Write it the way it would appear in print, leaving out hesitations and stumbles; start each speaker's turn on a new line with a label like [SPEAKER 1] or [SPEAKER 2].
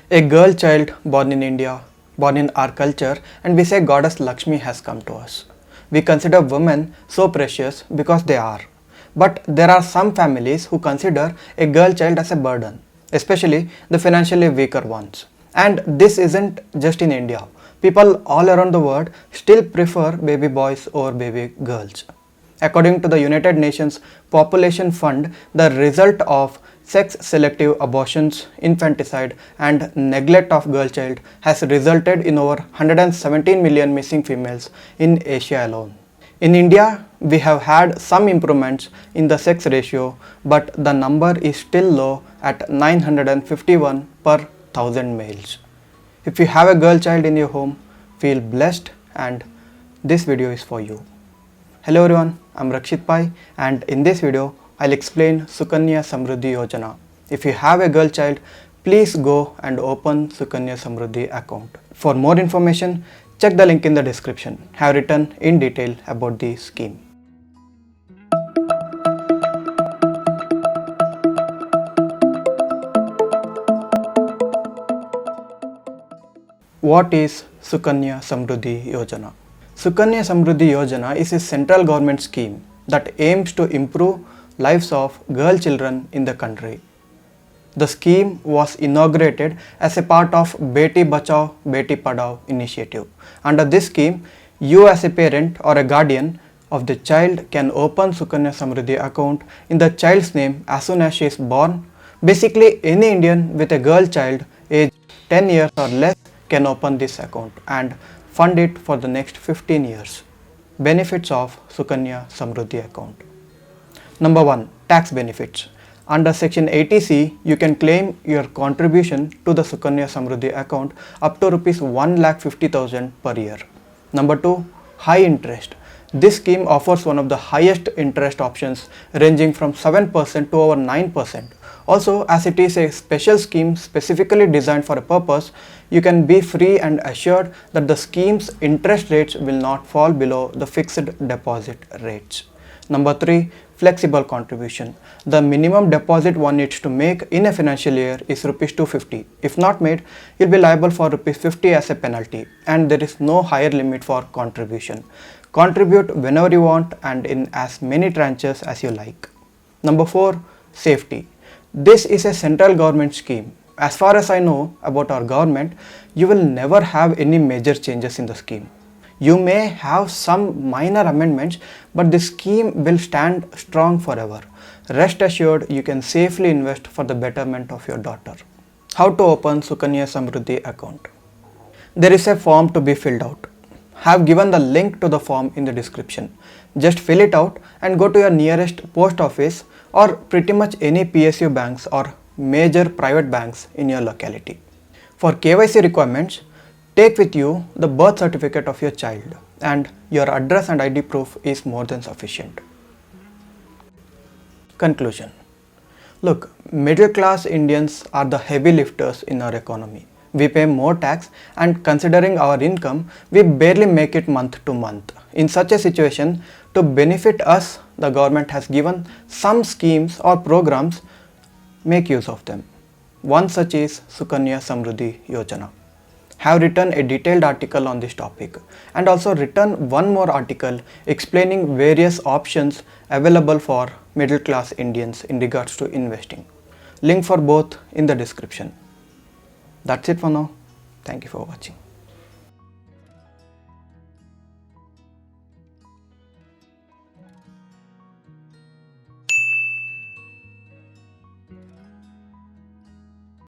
[SPEAKER 1] A girl child born in India, born in our culture, and we say Goddess Lakshmi has come to us. We consider women so precious because they are. But there are some families who consider a girl child as a burden, especially the financially weaker ones. And this isn't just in India. People all around the world still prefer baby boys over baby girls. According to the United Nations Population Fund, the result of sex-selective abortions, infanticide and neglect of girl child has resulted in over 117 million missing females in Asia alone. In India, we have had some improvements in the sex ratio, but the number is still low at 951 per 1000 males. If you have a girl child in your home, feel blessed and this video is for you. Hello everyone, I'm Rakshith Pai and in this video, I'll explain Sukanya Samriddhi Yojana. If you have a girl child, please go and open Sukanya Samriddhi account. For more information, check the link in the description. I have written in detail about the scheme. What is Sukanya Samriddhi Yojana? Sukanya Samriddhi Yojana is a central government scheme that aims to improve lives of girl children in the country. The scheme was inaugurated as a part of Beti Bachao Beti Padhao initiative. Under this scheme, you as a parent or a guardian of the child can open Sukanya Samriddhi account in the child's name as soon as she is born. Basically, any Indian with a girl child aged 10 years or less can open this account and fund it for the next 15 years. Benefits of Sukanya Samriddhi account. Number 1. Tax benefits. Under section 80C, you can claim your contribution to the Sukanya Samriddhi account up to Rs 1,50,000 per year. Number 2. High interest. This scheme offers one of the highest interest options ranging from 7% to over 9%. Also, as it is a special scheme specifically designed for a purpose, you can be free and assured that the scheme's interest rates will not fall below the fixed deposit rates. Number 3. Flexible contribution. The minimum deposit one needs to make in a financial year is Rs 250. If not made, you'll be liable for Rs 50 as a penalty, and there is no higher limit for contribution. Contribute whenever you want and in as many tranches as you like. Number 4. Safety. This is a central government scheme. As far as I know about our government, you will never have any major changes in the scheme. You may have some minor amendments, but the scheme will stand strong forever. Rest assured, you can safely invest for the betterment of your daughter. How to open Sukanya Samriddhi account? There is a form to be filled out. I have given the link to the form in the description. Just fill it out and go to your nearest post office or pretty much any PSU banks or major private banks in your locality. For KYC requirements, take with you the birth certificate of your child and your address and ID proof is more than sufficient. Conclusion. Look, middle class Indians are the heavy lifters in our economy. We pay more tax and considering our income, we barely make it month to month. In such a situation, to benefit us, the government has given some schemes or programs. Make use of them. One such is Sukanya Samriddhi Yojana. Have written a detailed article on this topic and also written one more article explaining various options available for middle class Indians in regards to investing. Link for both in the description. That's it for now. Thank you for watching.